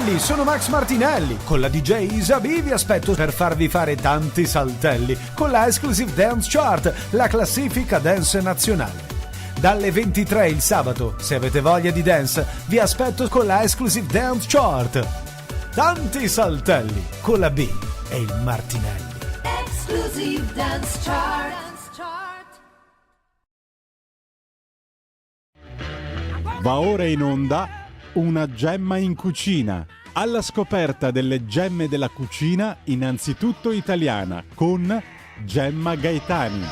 Martinelli, sono Max Martinelli. Con la DJ Isabi vi aspetto per farvi fare tanti saltelli con la Exclusive Dance Chart, la classifica dance nazionale. Dalle 23 il sabato, se avete voglia di dance, vi aspetto con la Exclusive Dance Chart. Tanti saltelli con la B e il Martinelli. Exclusive Dance Chart. Va ora in onda Una gemma in cucina, alla scoperta delle gemme della cucina, innanzitutto italiana, con Gemma Gaetani.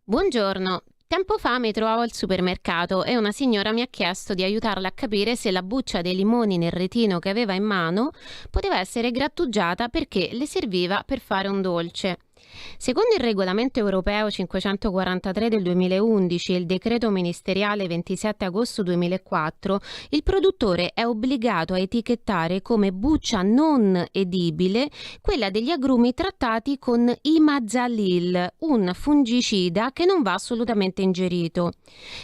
Buongiorno. Tempo fa mi trovavo al supermercato e una signora mi ha chiesto di aiutarla a capire se la buccia dei limoni nel retino che aveva in mano poteva essere grattugiata perché le serviva per fare un dolce. Secondo il regolamento europeo 543 del 2011 e il decreto ministeriale 27 agosto 2004, il produttore è obbligato a etichettare come buccia non edibile quella degli agrumi trattati con imazalil, un fungicida che non va assolutamente ingerito.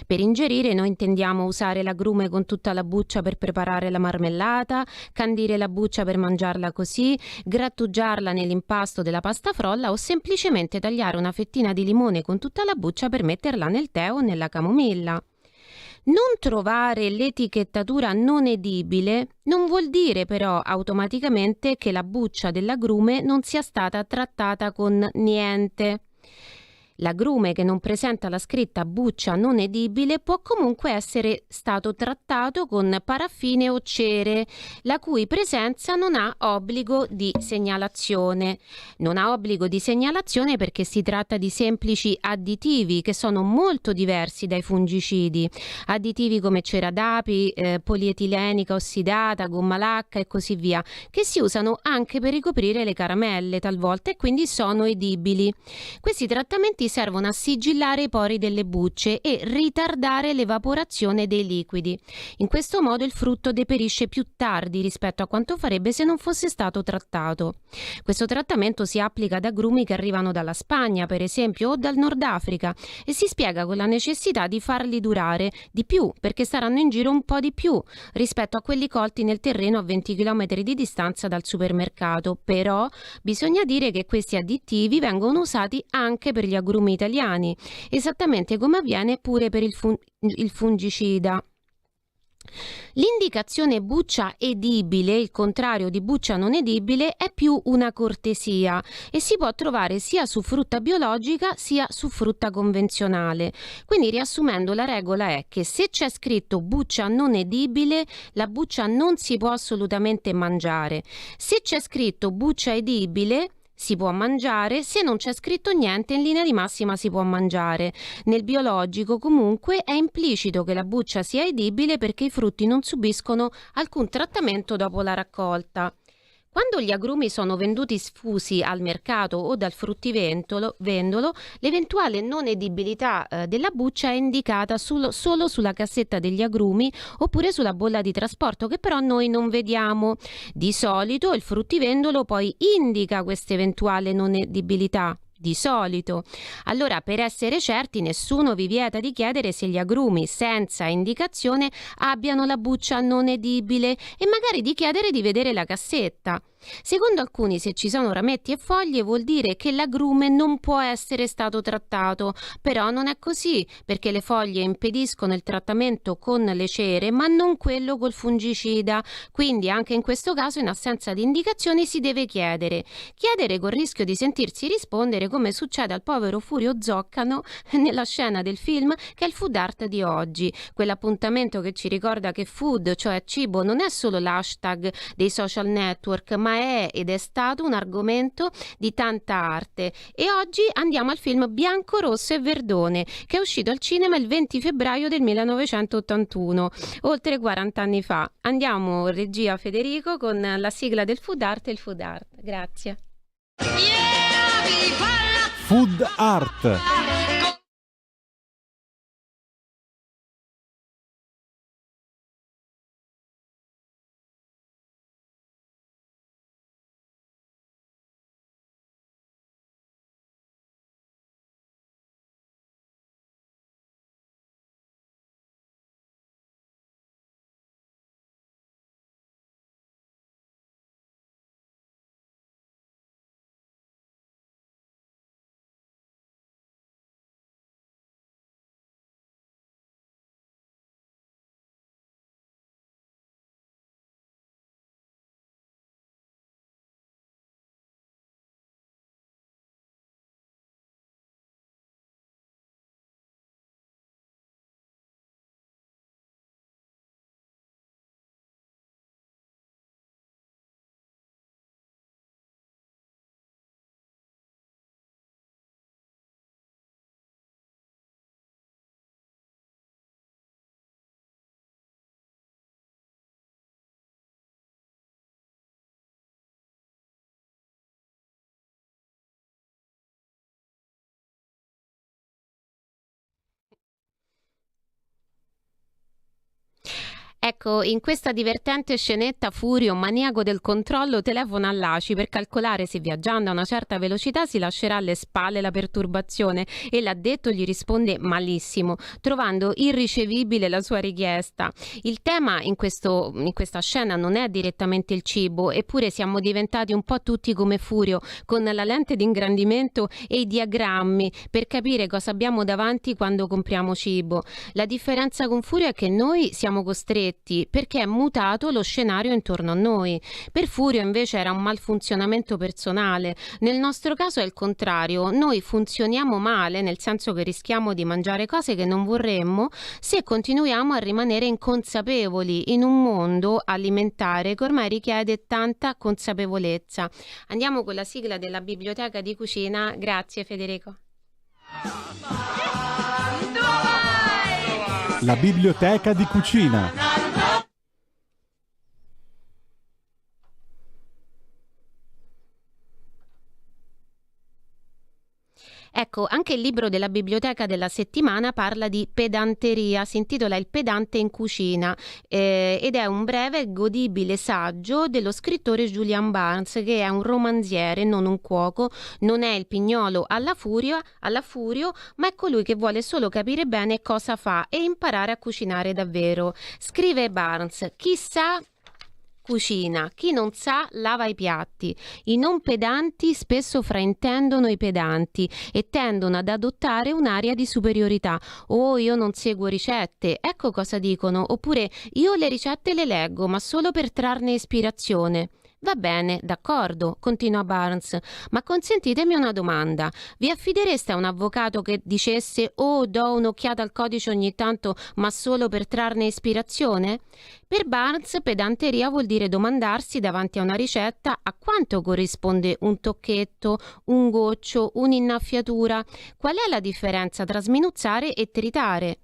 Per ingerire noi intendiamo usare l'agrume con tutta la buccia per preparare la marmellata, candire la buccia per mangiarla così, grattugiarla nell'impasto della pasta frolla o semplicemente tagliare una fettina di limone con tutta la buccia per metterla nel tè o nella camomilla. Non trovare l'etichettatura non edibile non vuol dire però automaticamente che la buccia dell'agrume non sia stata trattata con niente. L'agrume che non presenta la scritta buccia non edibile può comunque essere stato trattato con paraffine o cere, la cui presenza non ha obbligo di segnalazione. Non ha obbligo di segnalazione perché si tratta di semplici additivi che sono molto diversi dai fungicidi. Additivi come cera d'api, polietilenica ossidata, gomma lacca e così via, che si usano anche per ricoprire le caramelle talvolta e quindi sono edibili. Questi trattamenti servono a sigillare i pori delle bucce e ritardare l'evaporazione dei liquidi. In questo modo il frutto deperisce più tardi rispetto a quanto farebbe se non fosse stato trattato. Questo trattamento si applica ad agrumi che arrivano dalla Spagna, per esempio, o dal Nord Africa e si spiega con la necessità di farli durare di più perché saranno in giro un po' di più rispetto a quelli colti nel terreno a 20 km di distanza dal supermercato. Però bisogna dire che questi additivi vengono usati anche per gli agrumi italiani, esattamente come avviene pure per il fungicida. L'indicazione buccia edibile, il contrario di buccia non edibile, è più una cortesia e si può trovare sia su frutta biologica sia su frutta convenzionale. Quindi riassumendo, la regola è che se c'è scritto buccia non edibile, la buccia non si può assolutamente mangiare. Se c'è scritto buccia edibile, si può mangiare, se non c'è scritto niente in linea di massima si può mangiare. Nel biologico comunque è implicito che la buccia sia edibile perché i frutti non subiscono alcun trattamento dopo la raccolta. Quando gli agrumi sono venduti sfusi al mercato o dal fruttivendolo, l'eventuale non edibilità della buccia è indicata solo sulla cassetta degli agrumi oppure sulla bolla di trasporto, che però noi non vediamo. Di solito il fruttivendolo poi indica questa eventuale non edibilità. Di solito. Allora, per essere certi, nessuno vi vieta di chiedere se gli agrumi senza indicazione abbiano la buccia non edibile e magari di chiedere di vedere la cassetta. Secondo alcuni, se ci sono rametti e foglie vuol dire che l'agrume non può essere stato trattato, però non è così, perché le foglie impediscono il trattamento con le cere, ma non quello col fungicida. Quindi anche in questo caso, in assenza di indicazioni, si deve chiedere col rischio di sentirsi rispondere come succede al povero Furio Zoccano nella scena del film che è il food art di oggi, quell'appuntamento che ci ricorda che food, cioè cibo, non è solo l'hashtag dei social network, ma è ed è stato un argomento di tanta arte. E oggi andiamo al film Bianco, Rosso e Verdone, che è uscito al cinema il 20 febbraio del 1981, oltre 40 anni fa. Andiamo, regia Federico, con la sigla del food art e il food art. Grazie. Food Art. Ecco, in questa divertente scenetta Furio, maniaco del controllo, telefona all'ACI per calcolare se viaggiando a una certa velocità si lascerà alle spalle la perturbazione e l'addetto gli risponde malissimo, trovando irricevibile la sua richiesta. Il tema in questa scena non è direttamente il cibo, eppure siamo diventati un po' tutti come Furio, con la lente di ingrandimento e i diagrammi per capire cosa abbiamo davanti quando compriamo cibo. La differenza con Furio è che noi siamo costretti perché è mutato lo scenario intorno a noi. Per Furio invece era un malfunzionamento personale. Nel nostro caso è il contrario, noi funzioniamo male, nel senso che rischiamo di mangiare cose che non vorremmo se continuiamo a rimanere inconsapevoli in un mondo alimentare che ormai richiede tanta consapevolezza. Andiamo con la sigla della biblioteca di cucina. Grazie Federico. La biblioteca di cucina. Ecco, anche il libro della biblioteca della settimana parla di pedanteria, si intitola Il pedante in cucina ed è un breve e godibile saggio dello scrittore Julian Barnes, che è un romanziere, non un cuoco, non è il pignolo alla furio, ma è colui che vuole solo capire bene cosa fa e imparare a cucinare davvero. Scrive Barnes: chissà cucina, chi non sa lava i piatti. I non pedanti spesso fraintendono i pedanti e tendono ad adottare un'aria di superiorità. Oh, io non seguo ricette, ecco cosa dicono. Oppure io le ricette le leggo, ma solo per trarne ispirazione. Va bene, d'accordo, continua Barnes, ma consentitemi una domanda. Vi affidereste a un avvocato che dicesse «Oh, do un'occhiata al codice ogni tanto, ma solo per trarne ispirazione?» Per Barnes, pedanteria vuol dire domandarsi davanti a una ricetta a quanto corrisponde un tocchetto, un goccio, un'innaffiatura. Qual è la differenza tra sminuzzare e tritare?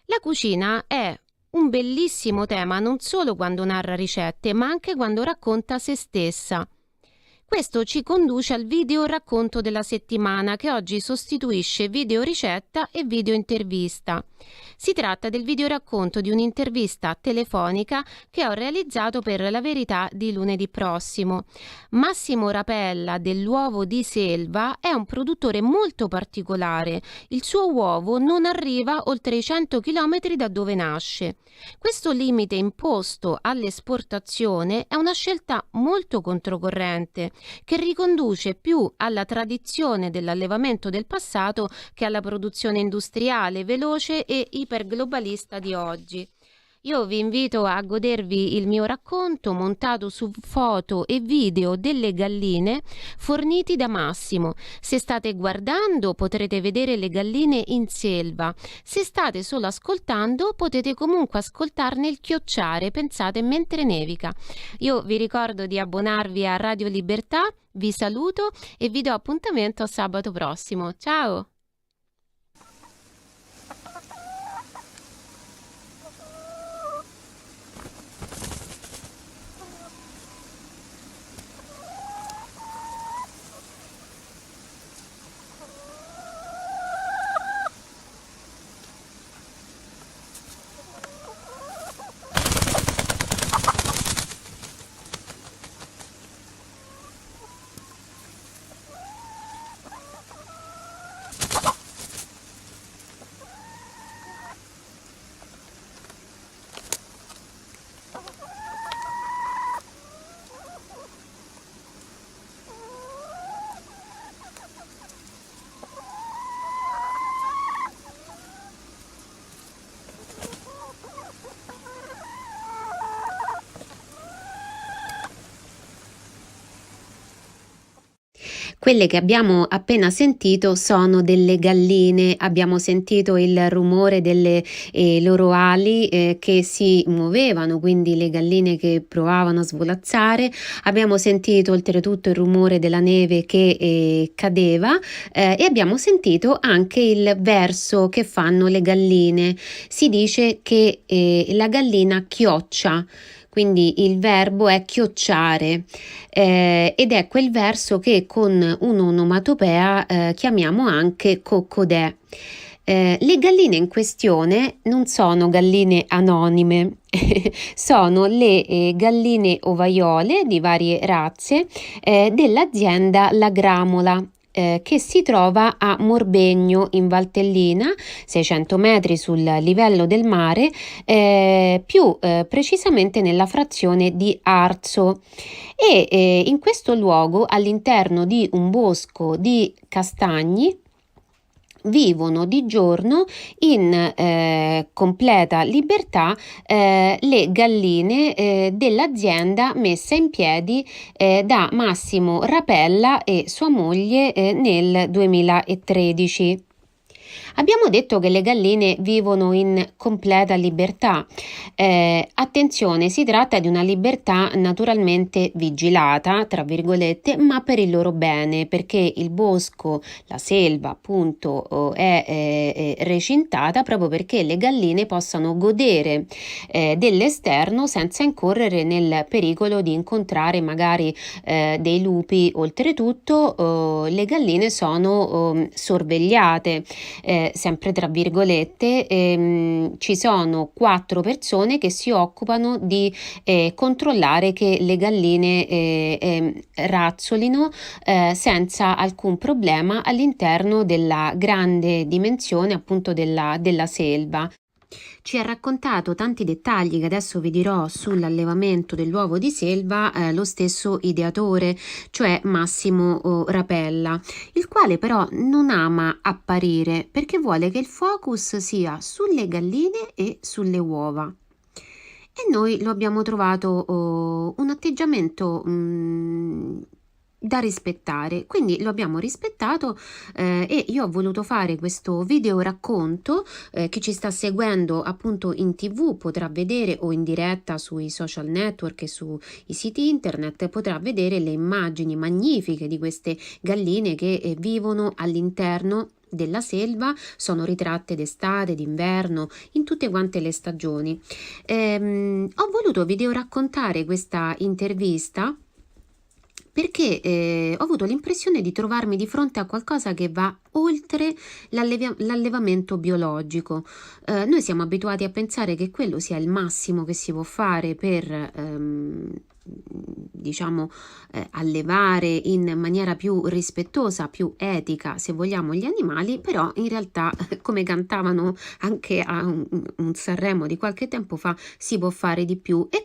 La cucina è un bellissimo tema non solo quando narra ricette, ma anche quando racconta se stessa. Questo ci conduce al video racconto della settimana, che oggi sostituisce video ricetta e video intervista. Si tratta del video racconto di un'intervista telefonica che ho realizzato per La Verità di lunedì prossimo. Massimo Rapella dell'Uovo di Selva è un produttore molto particolare. Il suo uovo non arriva oltre i 100 km da dove nasce. Questo limite imposto all'esportazione è una scelta molto controcorrente, che riconduce più alla tradizione dell'allevamento del passato che alla produzione industriale, veloce e iperglobalista di oggi. Io vi invito a godervi il mio racconto montato su foto e video delle galline forniti da Massimo. Se state guardando potrete vedere le galline in selva. Se state solo ascoltando potete comunque ascoltarne il chiocciare, pensate, mentre nevica. Io vi ricordo di abbonarvi a Radio Libertà, vi saluto e vi do appuntamento sabato prossimo. Ciao! Quelle che abbiamo appena sentito sono delle galline, abbiamo sentito il rumore delle loro ali che si muovevano, quindi le galline che provavano a svolazzare, abbiamo sentito oltretutto il rumore della neve che cadeva e abbiamo sentito anche il verso che fanno le galline. Si dice che la gallina chioccia. Quindi il verbo è chiocciare ed è quel verso che con un'onomatopea chiamiamo anche coccodè. Le galline in questione non sono galline anonime, sono le galline ovaiole di varie razze dell'azienda La Gramola. Che si trova a Morbegno in Valtellina, 600 metri sul livello del mare, più precisamente nella frazione di Arzo. E in questo luogo, all'interno di un bosco di castagni, vivono di giorno in completa libertà le galline dell'azienda messa in piedi da Massimo Rapella e sua moglie nel 2013. Abbiamo detto che le galline vivono in completa libertà. Attenzione, si tratta di una libertà naturalmente vigilata, tra virgolette, ma per il loro bene, perché il bosco, la selva, appunto, è recintata proprio perché le galline possano godere dell'esterno senza incorrere nel pericolo di incontrare magari dei lupi. Oltretutto, le galline sono sorvegliate. Sempre tra virgolette, ci sono 4 persone che si occupano di controllare che le galline razzolino senza alcun problema all'interno della grande dimensione appunto della selva. Ci ha raccontato tanti dettagli che adesso vi dirò sull'allevamento dell'uovo di selva lo stesso ideatore, cioè Massimo Rapella, il quale però non ama apparire perché vuole che il focus sia sulle galline e sulle uova. E noi lo abbiamo trovato un atteggiamento da rispettare, quindi lo abbiamo rispettato e io ho voluto fare questo video racconto. Chi ci sta seguendo appunto in TV potrà vedere, o in diretta sui social network e sui siti internet, potrà vedere le immagini magnifiche di queste galline che vivono all'interno della selva, sono ritratte d'estate, d'inverno, in tutte quante le stagioni. Ho voluto video raccontare questa intervista perché ho avuto l'impressione di trovarmi di fronte a qualcosa che va oltre l'allevamento biologico. Noi siamo abituati a pensare che quello sia il massimo che si può fare per allevare in maniera più rispettosa, più etica, se vogliamo, gli animali, però in realtà, come cantavano anche a un Sanremo di qualche tempo fa, si può fare di più, e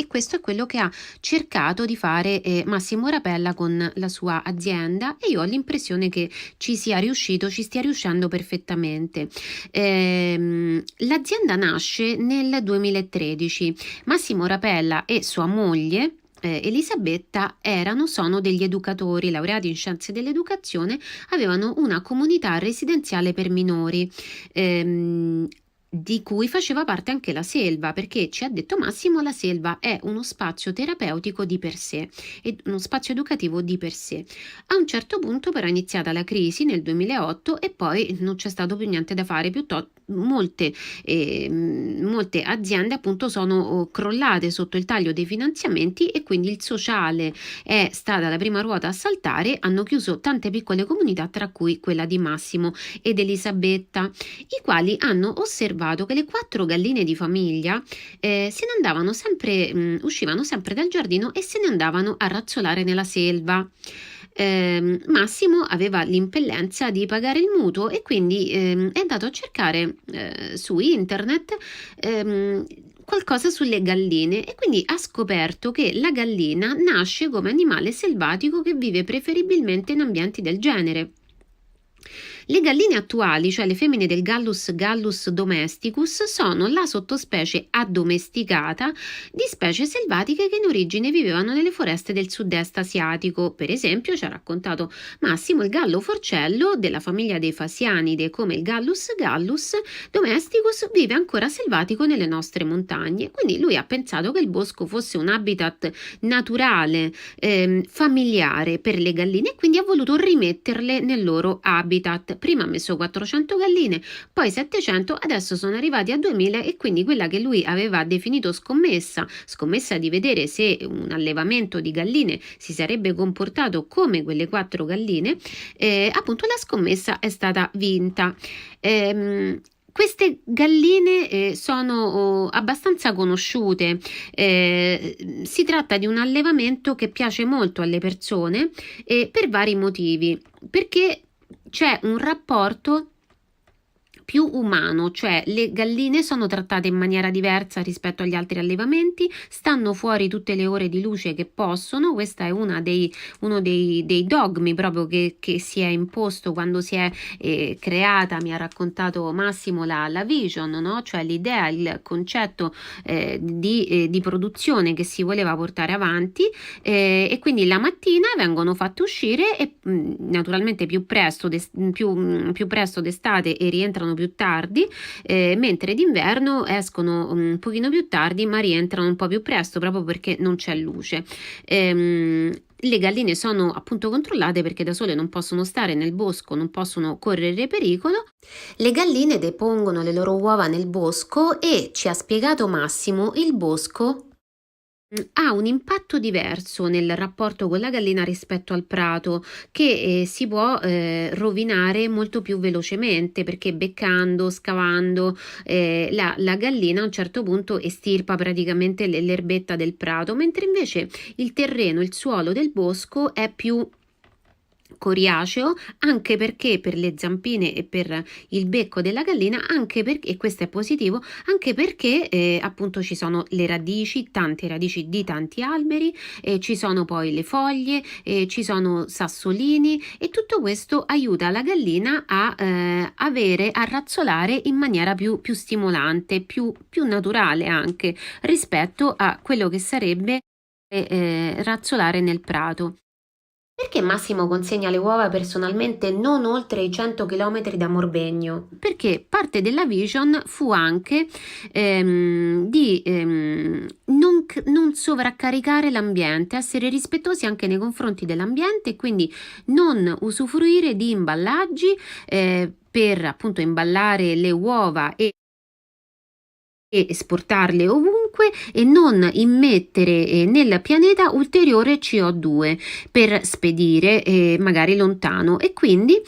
questo è quello che ha cercato di fare Massimo Rapella con la sua azienda, e io ho l'impressione che ci stia riuscendo perfettamente. L'azienda nasce nel 2013. Massimo Rapella e sua moglie Elisabetta sono degli educatori laureati in scienze dell'educazione, avevano una comunità residenziale per minori di cui faceva parte anche la selva, perché ci ha detto Massimo, la selva è uno spazio terapeutico di per sé e uno spazio educativo di per sé. A un certo punto però è iniziata la crisi nel 2008 e poi non c'è stato più niente da fare, molte aziende appunto sono crollate sotto il taglio dei finanziamenti, e quindi il sociale è stata la prima ruota a saltare. Hanno chiuso tante piccole comunità, tra cui quella di Massimo ed Elisabetta, i quali hanno osservato che le 4 galline di famiglia uscivano sempre dal giardino e se ne andavano a razzolare nella selva. Massimo aveva l'impellenza di pagare il mutuo e quindi è andato a cercare su internet qualcosa sulle galline, e quindi ha scoperto che la gallina nasce come animale selvatico che vive preferibilmente in ambienti del genere. Le galline attuali, cioè le femmine del Gallus domesticus, sono la sottospecie addomesticata di specie selvatiche che in origine vivevano nelle foreste del sud-est asiatico. Per esempio, ci ha raccontato Massimo, il gallo forcello della famiglia dei Fasianide, come il Gallus domesticus, vive ancora selvatico nelle nostre montagne. Quindi lui ha pensato che il bosco fosse un habitat naturale, familiare per le galline, e quindi ha voluto rimetterle nel loro habitat. tot, prima ha messo 400 galline, poi 700, adesso sono arrivati a 2000 e quindi quella che lui aveva definito scommessa di vedere se un allevamento di galline si sarebbe comportato come quelle 4 galline, appunto la scommessa è stata vinta. Queste galline sono abbastanza conosciute, si tratta di un allevamento che piace molto alle persone per vari motivi, perché c'è un rapporto più umano, cioè le galline sono trattate in maniera diversa rispetto agli altri allevamenti, stanno fuori tutte le ore di luce che possono. Questa è uno dei dogmi proprio che si è imposto quando si è creata, mi ha raccontato Massimo, la vision, no? Cioè l'idea, il concetto di produzione che si voleva portare avanti, e quindi la mattina vengono fatte uscire e naturalmente più presto d'estate e rientrano più tardi, mentre d'inverno escono un pochino più tardi ma rientrano un po' più presto proprio perché non c'è luce. Le galline sono appunto controllate perché da sole non possono stare nel bosco, non possono correre pericolo. Le galline depongono le loro uova nel bosco e, ci ha spiegato Massimo, il bosco ha un impatto diverso nel rapporto con la gallina rispetto al prato, che si può rovinare molto più velocemente, perché beccando, scavando, la gallina a un certo punto estirpa praticamente l'erbetta del prato, mentre invece il terreno, il suolo del bosco è più coriaceo, anche perché per le zampine e per il becco della gallina, anche perché, e questo è positivo, anche perché appunto ci sono le radici, tante radici di tanti alberi, ci sono poi le foglie, ci sono sassolini, e tutto questo aiuta la gallina a razzolare in maniera più stimolante, più naturale anche rispetto a quello che sarebbe razzolare nel prato. Perché Massimo consegna le uova personalmente non oltre i 100 km da Morbegno? Perché parte della vision fu anche di non sovraccaricare l'ambiente, essere rispettosi anche nei confronti dell'ambiente e quindi non usufruire di imballaggi per appunto imballare le uova e esportarle ovunque e non immettere nel pianeta ulteriore CO2 per spedire magari lontano. E quindi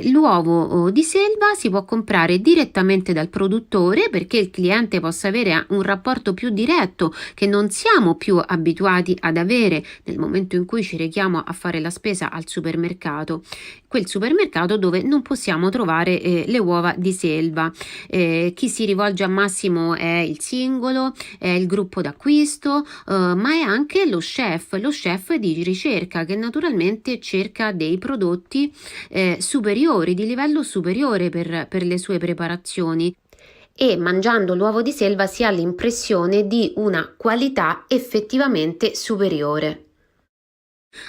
l'uovo di selva si può comprare direttamente dal produttore, perché il cliente possa avere un rapporto più diretto che non siamo più abituati ad avere nel momento in cui ci rechiamo a fare la spesa al supermercato, quel supermercato dove non possiamo trovare le uova di selva. Chi si rivolge a Massimo è il singolo, è il gruppo d'acquisto, ma è anche lo chef di ricerca, che naturalmente cerca dei prodotti superiori, di livello superiore per le sue preparazioni. E mangiando l'uovo di selva si ha l'impressione di una qualità effettivamente superiore.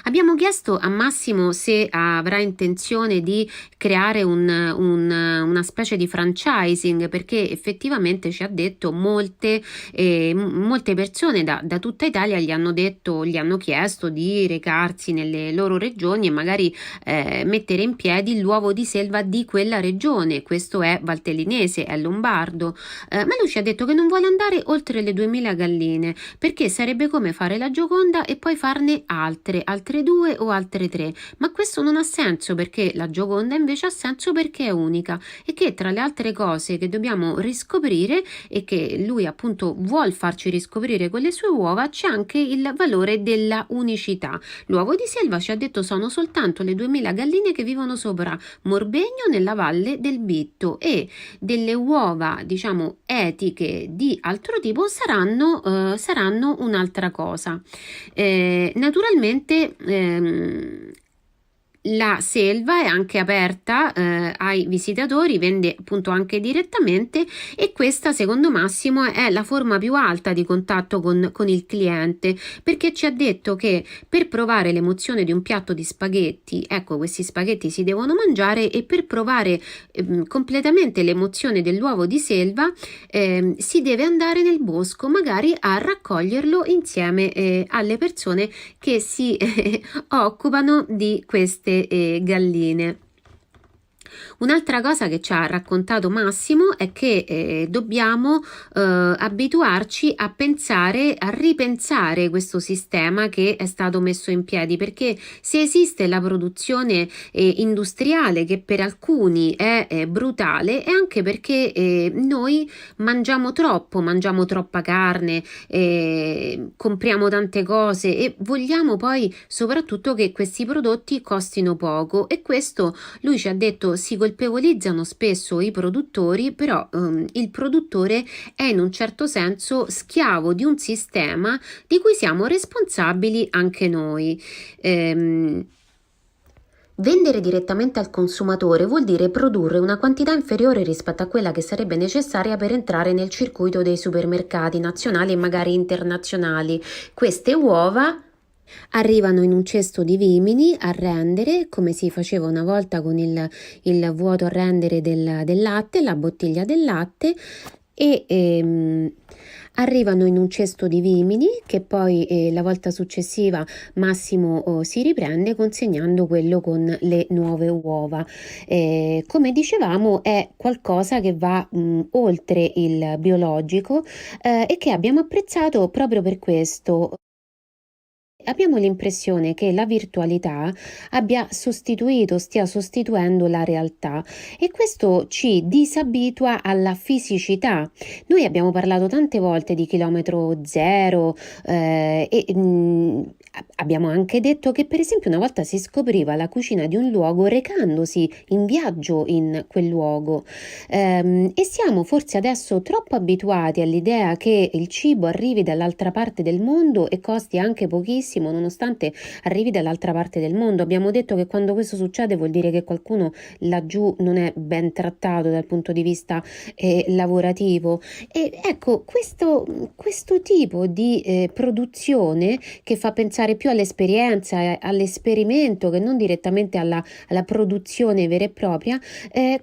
Abbiamo chiesto a Massimo se avrà intenzione di creare una specie di franchising, perché effettivamente ci ha detto molte persone da tutta Italia gli hanno chiesto di recarsi nelle loro regioni e magari mettere in piedi l'uovo di selva di quella regione. Questo è valtellinese, è lombardo, ma lui ci ha detto che non vuole andare oltre le 2000 galline, perché sarebbe come fare la Gioconda e poi farne altre 2 o altre 3, ma questo non ha senso, perché la Gioconda invece ha senso perché è unica, e che tra le altre cose che dobbiamo riscoprire e che lui appunto vuol farci riscoprire con le sue uova c'è anche il valore della unicità. L'uovo di selva, ci ha detto, sono soltanto le 2000 galline che vivono sopra Morbegno nella valle del Bitto, e delle uova diciamo etiche di altro tipo saranno un'altra cosa. Naturalmente la selva è anche aperta ai visitatori, vende appunto anche direttamente, e questa secondo Massimo è la forma più alta di contatto con il cliente, perché ci ha detto che per provare l'emozione di un piatto di spaghetti, ecco, questi spaghetti si devono mangiare, e per provare completamente l'emozione dell'uovo di selva si deve andare nel bosco, magari a raccoglierlo insieme alle persone che si occupano di queste galline. Un'altra cosa che ci ha raccontato Massimo è che dobbiamo abituarci a pensare, a ripensare questo sistema che è stato messo in piedi, perché se esiste la produzione industriale che per alcuni è brutale, è anche perché noi mangiamo troppo, mangiamo troppa carne, compriamo tante cose e vogliamo poi soprattutto che questi prodotti costino poco, e questo lui ci ha detto si colpevolizzano spesso i produttori, però il produttore è in un certo senso schiavo di un sistema di cui siamo responsabili anche noi. Vendere direttamente al consumatore vuol dire produrre una quantità inferiore rispetto a quella che sarebbe necessaria per entrare nel circuito dei supermercati nazionali e magari internazionali. Queste uova arrivano in un cesto di vimini a rendere, come si faceva una volta con il vuoto a rendere del latte, la bottiglia del latte, e arrivano in un cesto di vimini che poi la volta successiva Massimo si riprende consegnando quello con le nuove uova. Come dicevamo, è qualcosa che va oltre il biologico e che abbiamo apprezzato proprio per questo. Abbiamo l'impressione che la virtualità stia sostituendo la realtà, e questo ci disabitua alla fisicità. Noi abbiamo parlato tante volte di chilometro zero abbiamo anche detto che per esempio una volta si scopriva la cucina di un luogo recandosi in viaggio in quel luogo, e siamo forse adesso troppo abituati all'idea che il cibo arrivi dall'altra parte del mondo e costi anche pochissimo nonostante arrivi dall'altra parte del mondo. Abbiamo detto che quando questo succede vuol dire che qualcuno laggiù non è ben trattato dal punto di vista lavorativo, e ecco questo tipo di produzione che fa pensare più all'esperienza, all'esperimento che non direttamente alla produzione vera e propria,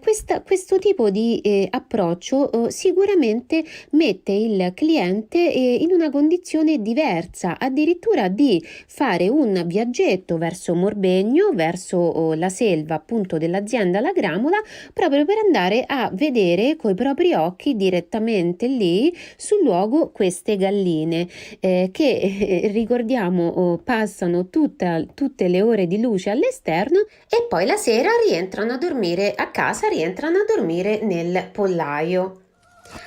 questo tipo di approccio sicuramente mette il cliente in una condizione diversa, addirittura di fare un viaggetto verso Morbegno, verso la selva appunto dell'azienda La Gramola, proprio per andare a vedere coi propri occhi direttamente lì sul luogo queste galline che ricordiamo passano tutte le ore di luce all'esterno e poi la sera rientrano a dormire a casa, rientrano a dormire nel pollaio.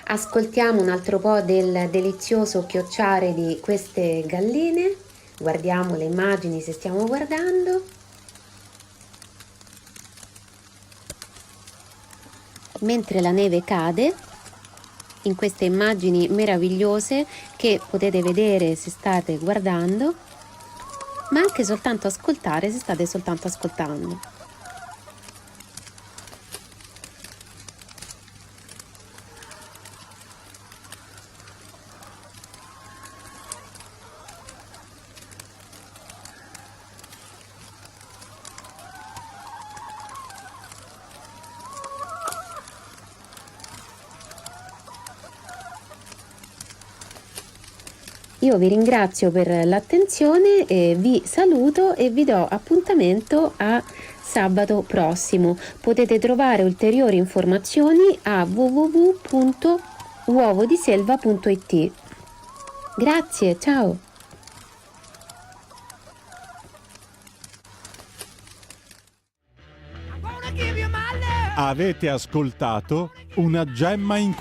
Ascoltiamo un altro po' del delizioso chiocciare di queste galline. Guardiamo le immagini se stiamo guardando. Mentre la neve cade, in queste immagini meravigliose che potete vedere se state guardando, ma anche soltanto ascoltare se state soltanto ascoltando. Io vi ringrazio per l'attenzione, vi saluto e vi do appuntamento a sabato prossimo. Potete trovare ulteriori informazioni a www.uovodiselva.it. Grazie, ciao! Avete ascoltato Una gemma in